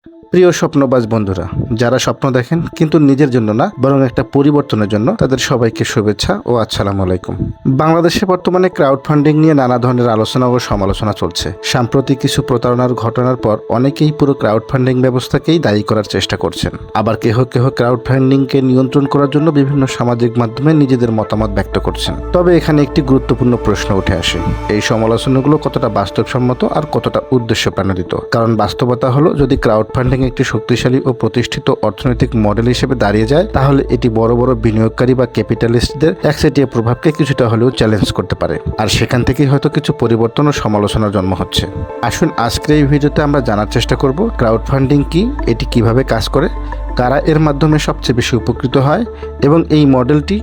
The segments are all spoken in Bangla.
প্রিয় স্বপ্নবাজ বন্ধুরা, যারা স্বপ্ন দেখেন কিন্তু নিজের জন্য না বরং একটা পরিবর্তনের জন্য, তাদের সবাইকে শুভেচ্ছা ও আসসালামু আলাইকুম। বাংলাদেশে বর্তমানে ক্রাউড ফান্ডিং নিয়ে নানা ধরনের আলোচনা ও সমালোচনা চলছে। সাম্প্রতিক কিছু প্রতারণার ঘটনার পর অনেকেই পুরো ক্রাউড ফান্ডিং ব্যবস্থাকেই দায়ী করার চেষ্টা করছেন। আবার কেহ কেহ ক্রাউড ফান্ডিংকে নিয়ন্ত্রণ করার জন্য বিভিন্ন সামাজিক মাধ্যমে নিজেদের মতামত ব্যক্ত করছেন। তবে এখানে একটি গুরুত্বপূর্ণ প্রশ্ন উঠে আসে, এই সমালোচনাগুলো কতটা বাস্তবসম্মত আর কতটা উদ্দেশ্য প্রণোদিত। কারণ বাস্তবতা হলো, যদি ক্রাউড ফান্ডিং একটি শক্তিশালী ও প্রতিষ্ঠিত অর্থনৈতিক মডেল হিসেবে দাঁড়িয়ে যায়, তাহলে এটি বড় বড় বিনিয়োগকারী বা ক্যাপিটালিস্টদের একচেটিয়া প্রভাবকে কিছুটা হলেও চ্যালেঞ্জ করতে পারে। আর সেখান থেকেই হয়তো কিছু পরিবর্তন ও সমালোচনার জন্ম হচ্ছে। আসুন আজকের এই ভিডিওতে আমরা জানার চেষ্টা করব ক্রাউড ফান্ডিং কি, এটি কিভাবে কাজ করে, কারা এর মাধ্যমে সবচেয়ে বেশি উপকৃত হয় এবং এই মডেলটি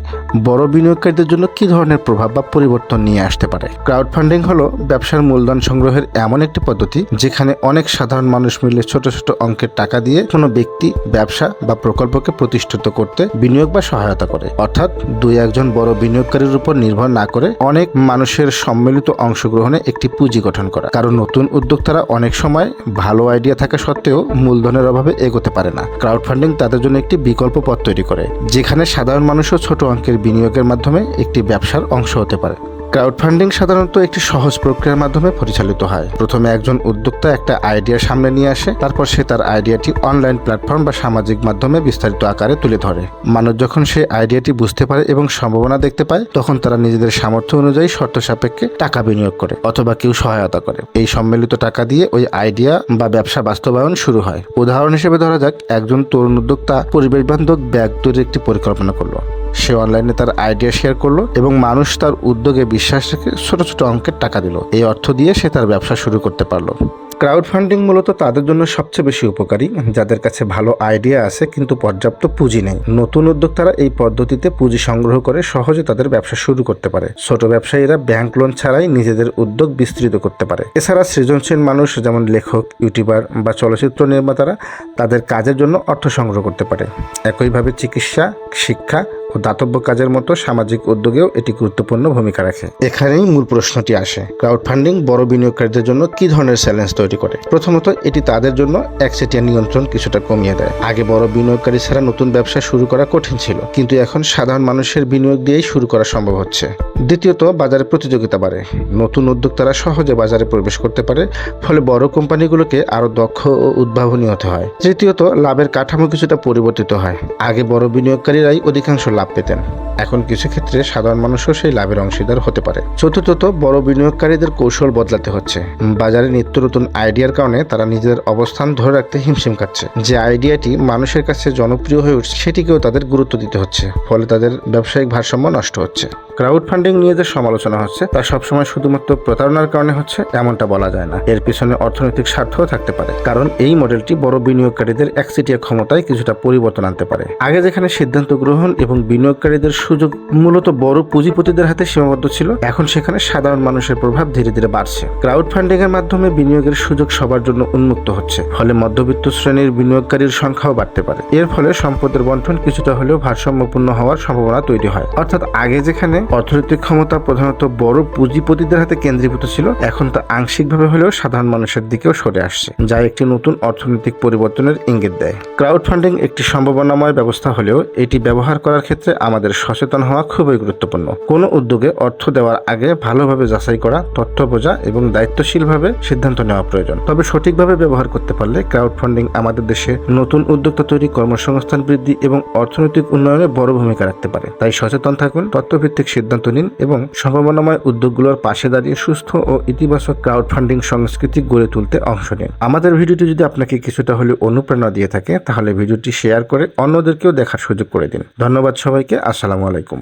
বড় বিনিয়োগকারীদের জন্য কী ধরনের প্রভাব বা পরিবর্তন নিয়ে আসতে পারে। ক্রাউড ফান্ডিং হলো ব্যবসার মূলধন সংগ্রহের এমন একটি পদ্ধতি যেখানে অনেক সাধারণ মানুষ মিলে ছোট ছোট অঙ্কের টাকা দিয়ে কোনো ব্যক্তি, ব্যবসা বা প্রকল্পকে প্রতিষ্ঠিত করতে বিনিয়োগ বা সহায়তা করে। অর্থাৎ দুই একজন বড় বিনিয়োগকারীর উপর নির্ভর না করে অনেক মানুষের সম্মিলিত অংশগ্রহণে একটি পুঁজি গঠন করা। কারণ নতুন উদ্যোক্তারা অনেক সময় ভালো আইডিয়া থাকা সত্ত্বেও মূলধনের অভাবে এগোতে পারে না। ক্রাউড ফান্ডিং তাদের জন্য একটি বিকল্প পথ তৈরি করে, যেখানে সাধারণ মানুষও ছোট অঙ্কের বিনিয়োগের মাধ্যমে একটি ব্যবসার অংশ হতে পারে। ক্রাউড ফান্ডিং সাধারণত একটি সহজ প্রক্রিয়ার মাধ্যমে পরিচালিত হয়। প্রথমে একজন উদ্যোক্তা একটা আইডিয়া সামনে নিয়ে আসে, তারপর সে তার আইডিয়াটি অনলাইন প্ল্যাটফর্ম বা সামাজিক মাধ্যমে বিস্তারিত আকারে তুলে ধরে। মানুষ যখন সেই আইডিয়াটি বুঝতে পারে এবং সম্ভাবনা দেখতে পায়, তখন তারা নিজেদের সামর্থ্য অনুযায়ী শর্ত সাপেক্ষে টাকা বিনিয়োগ করে অথবা কেউ সহায়তা করে। এই সম্মিলিত টাকা দিয়ে ওই আইডিয়া বা ব্যবসা বাস্তবায়ন শুরু হয়। উদাহরণ হিসেবে ধরা যাক, একজন তরুণ উদ্যোক্তা পরিবেশ বান্ধব ব্যাগ তৈরির একটি পরিকল্পনা করলো। সে অনলাইনে তার আইডিয়া শেয়ার করলো এবং মানুষ তার উদ্যোগে বিশ্বাস রেখে ছোট ছোট অঙ্কের টাকা দিল। এই অর্থ দিয়ে সে তার ব্যবসা শুরু করতে পারলো। ক্রাউড ফান্ডিং মূলত তাদের জন্য সবচেয়ে বেশি উপকারী যাদের কাছে ভালো আইডিয়া আছে কিন্তু পর্যাপ্ত পুঁজি নেই। নতুন উদ্যোক্তারা এই পদ্ধতিতে পুঁজি সংগ্রহ করে সহজে তাদের ব্যবসা শুরু করতে পারে। ছোট ব্যবসায়ীরা ব্যাংক লোন ছাড়াই নিজেদের উদ্যোগ বিস্তৃত করতে পারে। এছাড়া সৃজনশীল মানুষ যেমন লেখক, ইউটিউবার বা চলচ্চিত্র নির্মাতারা তাদের কাজের জন্য অর্থ সংগ্রহ করতে পারে। একইভাবে চিকিৎসা, শিক্ষা ও দাতব্য কাজের মতো সামাজিক উদ্যোগেও এটি গুরুত্বপূর্ণ ভূমিকা রাখে। এখানেই মূল প্রশ্নটি আসে, ক্রাউড ফান্ডিং বড় বিনিয়োগকারীদের জন্য কি ধরনের চ্যালেঞ্জ তৈরি করে। প্রথমত, এটি তাদের জন্য একচেটিয়া নিয়ন্ত্রণ কিছুটা কমিয়ে দেয়। আগে বড় বিনিয়োগকারী ছাড়া নতুন ব্যবসা শুরু করা কঠিন ছিল, কিন্তু এখন সাধারণ মানুষের বিনিয়োগ দিয়েই শুরু করা সম্ভব হচ্ছে। দ্বিতীয়ত, বাজারে প্রতিযোগিতা বাড়ে। নতুন উদ্যোক্তারা সহজে বাজারে প্রবেশ করতে পারে, ফলে বড় কোম্পানিগুলোকে আরো দক্ষ ও উদ্ভাবনী হতে হয়। তৃতীয়ত, লাভের কাঠামো কিছুটা পরিবর্তিত হয়। আগে বড় বিনিয়োগকারীরাই অধিকাংশ লাভ পেতেন, এখন কিছু ক্ষেত্রে সাধারণ মানুষও সেই লাভের অংশীদার হতে পারে। চতুর্থত, বড় বিনিয়োগকারীদের কৌশল বদলাতে হচ্ছে। বাজারে নিত্য নতুন আইডিয়ার কারণে তারা নিজেদের অবস্থান ধরে রাখতে হিমশিম খাচ্ছে। যে আইডিয়াটি মানুষের কাছে জনপ্রিয় হয়ে উঠছে সেটিকেও তাদের গুরুত্ব দিতে হচ্ছে, ফলে তাদের ব্যবসায়িক ভারসাম্য নষ্ট হচ্ছে। ক্রাউড ফান্ডিং নিয়ে যে সমালোচনা হচ্ছে তা সবসময় শুধুমাত্র প্রতারণার কারণে হচ্ছে এমনটা বলা যায় না। এর পিছনে অর্থনৈতিক স্বার্থও থাকতে পারে, কারণ এই মডেলটি বড় বিনিয়োগকারীদের একচেটিয়া ক্ষমতায় কিছুটা পরিবর্তন আনতে পারে। আগে যেখানে সিদ্ধান্ত গ্রহণ এবং বিনিয়োগকারীদের সুযোগ মূলত বড় পুঁজিপতিদের হাতে সীমাবদ্ধ ছিল, এখন সেখানে সাধারণ মানুষের প্রভাব ধীরে ধীরে বাড়ছে। ক্রাউড ফান্ডিং এর মাধ্যমে বিনিয়োগের সুযোগ সবার জন্য উন্মুক্ত হচ্ছে, ফলে মধ্যবিত্ত শ্রেণীর বিনিয়োগকারীর সংখ্যাও বাড়তে পারে। এর ফলে সম্পদের বণ্টন কিছুটা হলেও ভারসাম্যপূর্ণ হওয়ার সম্ভাবনা তৈরি হয়। অর্থাৎ আগে যেখানে অর্থনৈতিক ক্ষমতা প্রধানত বড় পুঁজিপতিদের হাতে কেন্দ্রীভূত ছিল, এখন তা আংশিকভাবে হলেও সাধারণ মানুষের দিকেও সরে আসছে, যা একটি নতুন অর্থনৈতিক পরিবর্তনের ইঙ্গিত দেয়। ক্রাউড ফান্ডিং একটি সম্ভাবনাময় ব্যবস্থা হলেও এটি ব্যবহার করার ক্ষেত্রে আমাদের সচেতন হওয়া খুবই গুরুত্বপূর্ণ। কোনো উদ্যোগে অর্থ দেওয়ার আগে ভালোভাবে যাচাই করা, তথ্য বোঝা এবং দায়িত্বশীলভাবে সিদ্ধান্ত নেওয়া প্রয়োজন। তবে সঠিকভাবে ব্যবহার করতে পারলে ক্রাউড ফান্ডিং আমাদের দেশে নতুন উদ্যোক্তা তৈরি, কর্মসংস্থান বৃদ্ধি এবং অর্থনৈতিক উন্নয়নে বড় ভূমিকা রাখতে পারে। তাই সচেতন থাকুন, তথ্যভিত্তিক সিদ্ধান্ত নিন এবং সম্ভাবনাময় উদ্যোগগুলোর পাশে দাঁড়িয়ে সুস্থ ও ইতিবাচক ক্রাউড ফান্ডিং সংস্কৃতি গড়ে তুলতে অংশ নিন। আমাদের ভিডিওটি যদি আপনাকে কিছুটা হলে অনুপ্রেরণা দিয়ে থাকে, তাহলে ভিডিওটি শেয়ার করে অন্যদেরকেও দেখার সুযোগ করে দিন। ধন্যবাদ সবাইকে। আসসালামু আলাইকুম।